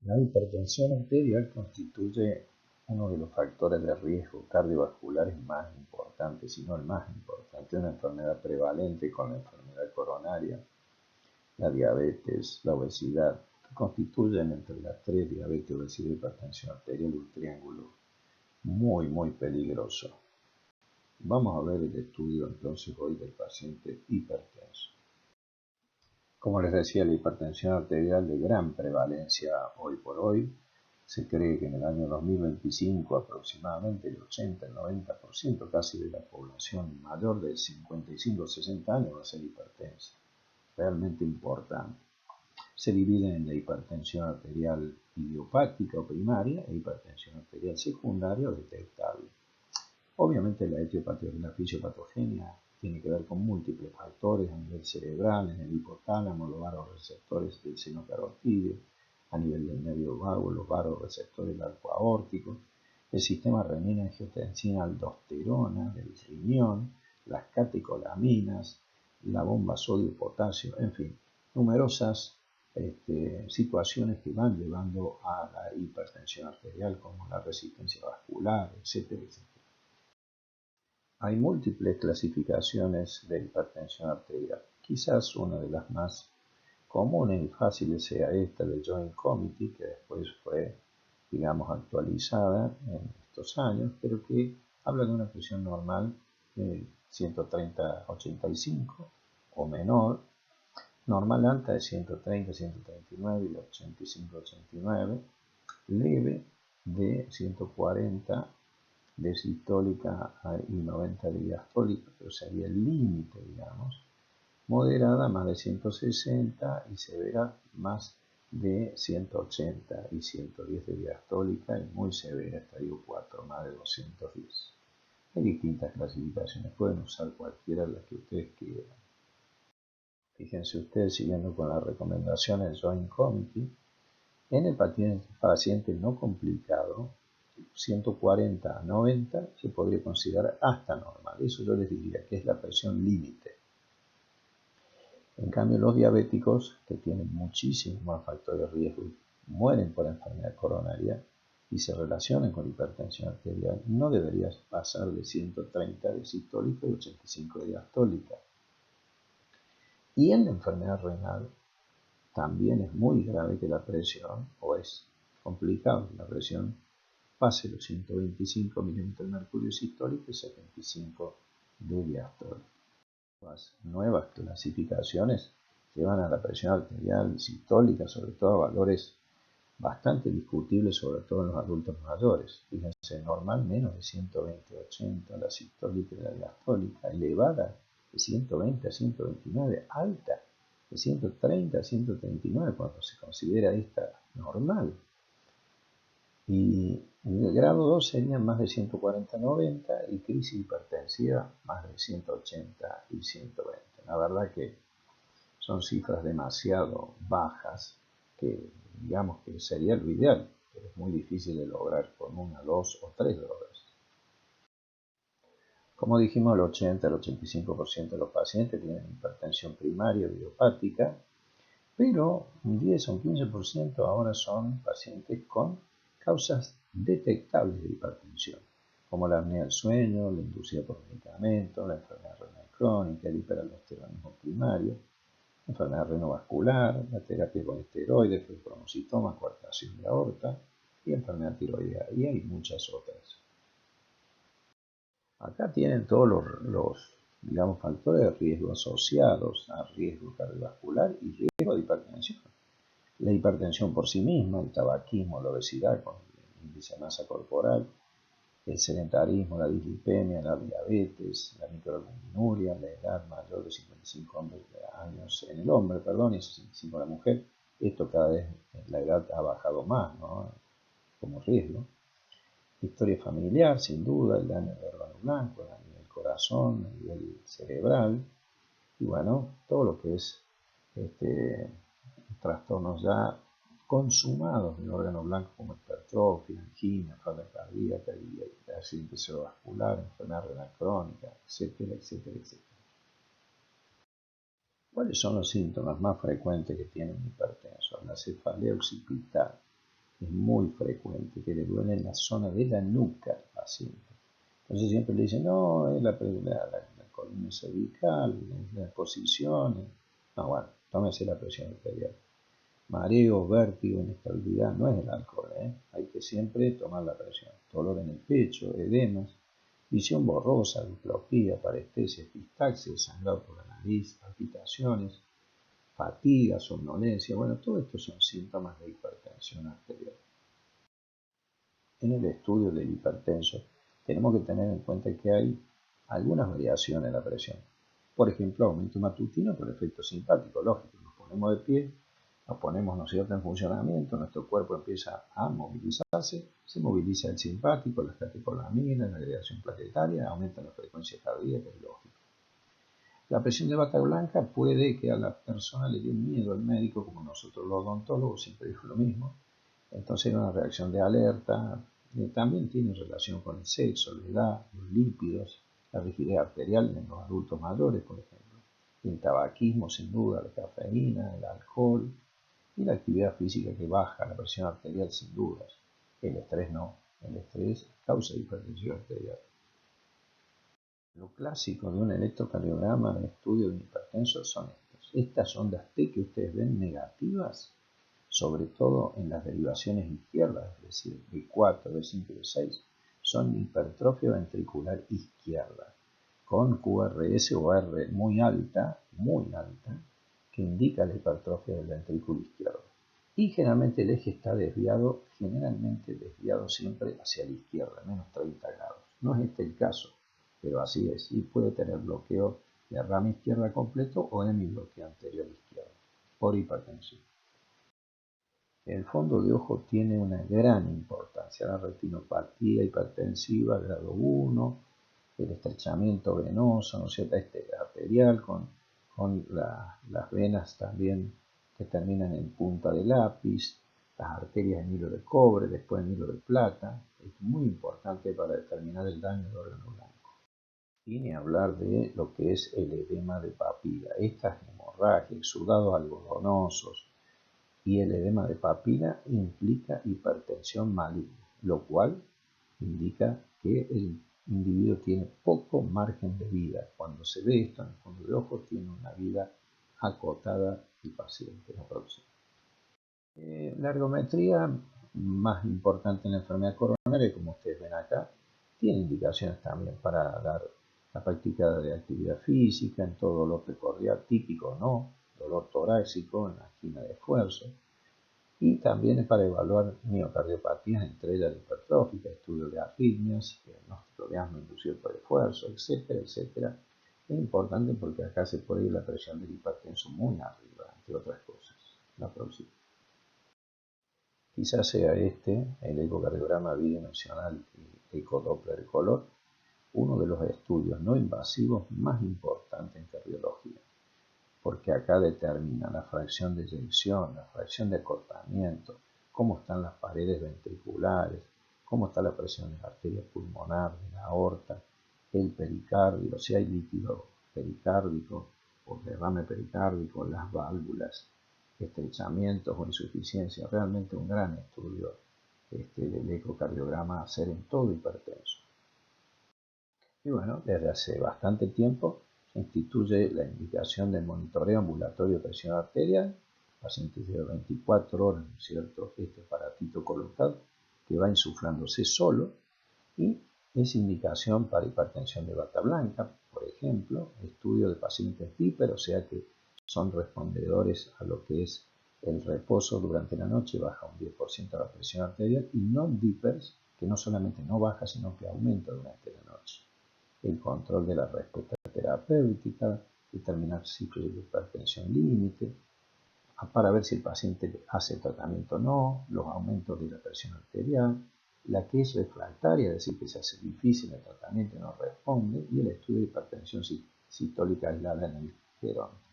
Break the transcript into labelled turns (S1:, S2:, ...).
S1: La hipertensión arterial constituye uno de los factores de riesgo cardiovasculares más importantes, si no el más importante, una enfermedad prevalente con la enfermedad coronaria, la diabetes, la obesidad, que constituyen entre las tres, diabetes, obesidad y hipertensión arterial, un triángulo muy peligroso. Vamos a ver el estudio entonces hoy del paciente hipertenso. Como les decía, la hipertensión arterial de gran prevalencia hoy por hoy. Se cree que en el año 2025 aproximadamente el 80-90% casi de la población mayor de 55-60 años va a ser hipertensa. Realmente importante. Se divide en la hipertensión arterial idiopática o primaria e hipertensión arterial secundaria o detectable. Obviamente la etiopatía, fisiopatogenia tiene que ver con múltiples factores a nivel cerebral, en el hipotálamo, los vasoreceptores del seno carotídeo, a nivel del nervio vago, los vasoreceptores del arco aórtico, el sistema renina-angiotensina-aldosterona del riñón, las catecolaminas, la bomba sodio-potasio, en fin, numerosas situaciones que van llevando a la hipertensión arterial, como la resistencia vascular, etcétera. Hay múltiples clasificaciones de hipertensión arterial. Quizás una de las más comunes y fáciles sea esta del Joint Committee, que después fue, actualizada en estos años, pero que habla de una presión normal de 130-85 o menor, normal alta de 130-139 y 85-89, leve de 140 de sistólica y 90 de diastólica, pero sería el límite, moderada más de 160 y severa más de 180 y 110 de diastólica y muy severa, estadio 4, más de 210. Hay distintas clasificaciones, pueden usar cualquiera de las que ustedes quieran. Fíjense ustedes, siguiendo con las recomendaciones del Joint Committee, en el paciente no complicado, 140 a 90 se podría considerar hasta normal. Eso yo les diría que es la presión límite. En cambio, los diabéticos, que tienen muchísimos más factores de riesgo y mueren por enfermedad coronaria y se relacionan con hipertensión arterial, no debería pasar de 130 de sistólica y 85 de diastólica. Y en la enfermedad renal también es muy grave que la presión, o es complicado que la presión pase los 125 milímetros de mercurio sistólico y 75 de diastólico. Las nuevas clasificaciones llevan a la presión arterial sistólica, sobre todo a valores bastante discutibles, sobre todo en los adultos mayores. Fíjense, normal menos de 120-80, la sistólica y la diastólica, elevada de 120 a 129, alta de 130 a 139 cuando se considera esta normal. Y el grado 2 serían más de 140-90 y crisis hipertensiva más de 180 y 120. La verdad que son cifras demasiado bajas que que sería lo ideal, pero es muy difícil de lograr con 1, 2 o 3 drogas. Como dijimos, el 80 al 85% de los pacientes tienen hipertensión primaria idiopática, pero un 10 o un 15% ahora son pacientes con causas detectables de hipertensión, como la apnea del sueño, la inducida por medicamentos, la enfermedad renal crónica, el hiperaldosteronismo primario, la enfermedad renovascular, la terapia con esteroides, fibromusitomas, coartación de aorta y enfermedad tiroidea, y hay muchas otras. Acá tienen todos los factores de riesgo asociados a riesgo cardiovascular y riesgo de hipertensión. La hipertensión por sí misma, el tabaquismo, la obesidad con el índice de masa corporal, el sedentarismo, la dislipemia, la diabetes, la microalbuminuria, la edad mayor de 55 años en el hombre, y 65 en la mujer. Esto cada vez la edad ha bajado más, ¿no? Como riesgo. Historia familiar, sin duda, el daño del órgano blanco, a nivel corazón, a nivel cerebral, y todo lo que es trastornos ya consumados del órgano blanco como hipertrofia, angina, falla cardíaca y accidente cerebrovascular, enfermedad renal crónica, etcétera. ¿Cuáles son los síntomas más frecuentes que tiene un hipertenso? La cefalea occipital, es muy frecuente que le duele en la zona de la nuca al paciente. Entonces siempre le dicen, no, es la columna cervical, es la posición. No, bueno, tómese la presión arterial. Mareo, vértigo, inestabilidad, no es el alcohol, hay que siempre tomar la presión. Dolor en el pecho, edemas, visión borrosa, diplopía, parestesia, epistaxia, sangrado por la nariz, palpitaciones, fatiga, somnolencia. Bueno, todo esto son síntomas de hipertensión arterial. En el estudio del hipertenso tenemos que tener en cuenta que hay algunas variaciones en la presión. Por ejemplo, aumento matutino por efecto simpático, lógico. Nos ponemos de pie, nos ponemos, ¿no es cierto?, en funcionamiento, nuestro cuerpo empieza a movilizarse, se moviliza el simpático, las catecolaminas, la agregación plaquetaria, aumenta la frecuencia cardíaca, es lógico. La presión de bata blanca puede que a la persona le dé miedo al médico, como nosotros los odontólogos siempre dijo lo mismo. Entonces era una reacción de alerta. También tiene relación con el sexo, la edad, los lípidos, la rigidez arterial en los adultos mayores, por ejemplo. El tabaquismo, sin duda, la cafeína, el alcohol y la actividad física que baja la presión arterial, sin dudas. El estrés no. El estrés causa hipertensión arterial. Lo clásico de un electrocardiograma de estudio de hipertenso son estos. Estas ondas T que ustedes ven negativas, sobre todo en las derivaciones izquierdas, es decir, B4, B5 y B6, son hipertrofia ventricular izquierda, con QRS o R muy alta, que indica la hipertrofia del ventrículo izquierdo. Y generalmente el eje está desviado, siempre hacia la izquierda, menos 30 grados. No es este el caso, pero así es, y puede tener bloqueo de rama izquierda completo o hemibloqueo anterior izquierdo, por hipertensión. El fondo de ojo tiene una gran importancia, la retinopatía hipertensiva grado 1, el estrechamiento venoso, ¿no es cierto?, arterial, con las venas también que terminan en punta de lápiz, las arterias en hilo de cobre, después en hilo de plata, es muy importante para determinar el daño del órgano blanco. Y ni hablar de lo que es el edema de papila, estas hemorragias, exudados algodonosos, y el edema de papila implica hipertensión maligna, lo cual indica que el individuo tiene poco margen de vida. Cuando se ve esto en el fondo de ojo, tiene una vida acotada el paciente, la próxima. La ergometría más importante en la enfermedad coronaria, como ustedes ven acá, tiene indicaciones también para dar la práctica de actividad física en todo dolor precordial típico, ¿no? Dolor torácico en la angina de esfuerzo, y también para evaluar miocardiopatías, entre ellas la hipertrófica, estudio de arritmias, diagnóstico de asma inducido por esfuerzo, etcétera, etcétera. Es importante porque acá se puede ir la presión del hipertenso muy arriba, entre otras cosas. La próxima. Quizás sea este, el ecocardiograma bidimensional y ecodoppler de color, uno de los estudios no invasivos más importantes en cardiología, porque acá determina la fracción de eyección, la fracción de acortamiento, cómo están las paredes ventriculares, cómo está la presión de la arteria pulmonar, de la aorta, el pericardio, si hay líquido pericárdico o derrame pericárdico, las válvulas, estrechamientos o insuficiencia. Realmente un gran estudio del ecocardiograma a hacer en todo hipertenso. Y bueno, desde hace bastante tiempo se instituye la indicación del monitoreo ambulatorio de presión arterial. El paciente lleva 24 horas, ¿no es cierto?, este aparatito colocado que va insuflándose solo, y es indicación para hipertensión de bata blanca, por ejemplo, estudio de pacientes DIPER, o sea que son respondedores a lo que es el reposo durante la noche, baja un 10% la presión arterial, y non-DIPERs, que no solamente no baja, sino que aumenta durante la noche. El control de la respuesta terapéutica, determinar cifras de hipertensión límite, para ver si el paciente hace tratamiento o no, los aumentos de la presión arterial, la que es refractaria, es decir, que se hace difícil el tratamiento y no responde, y el estudio de hipertensión sistólica aislada en el geronte.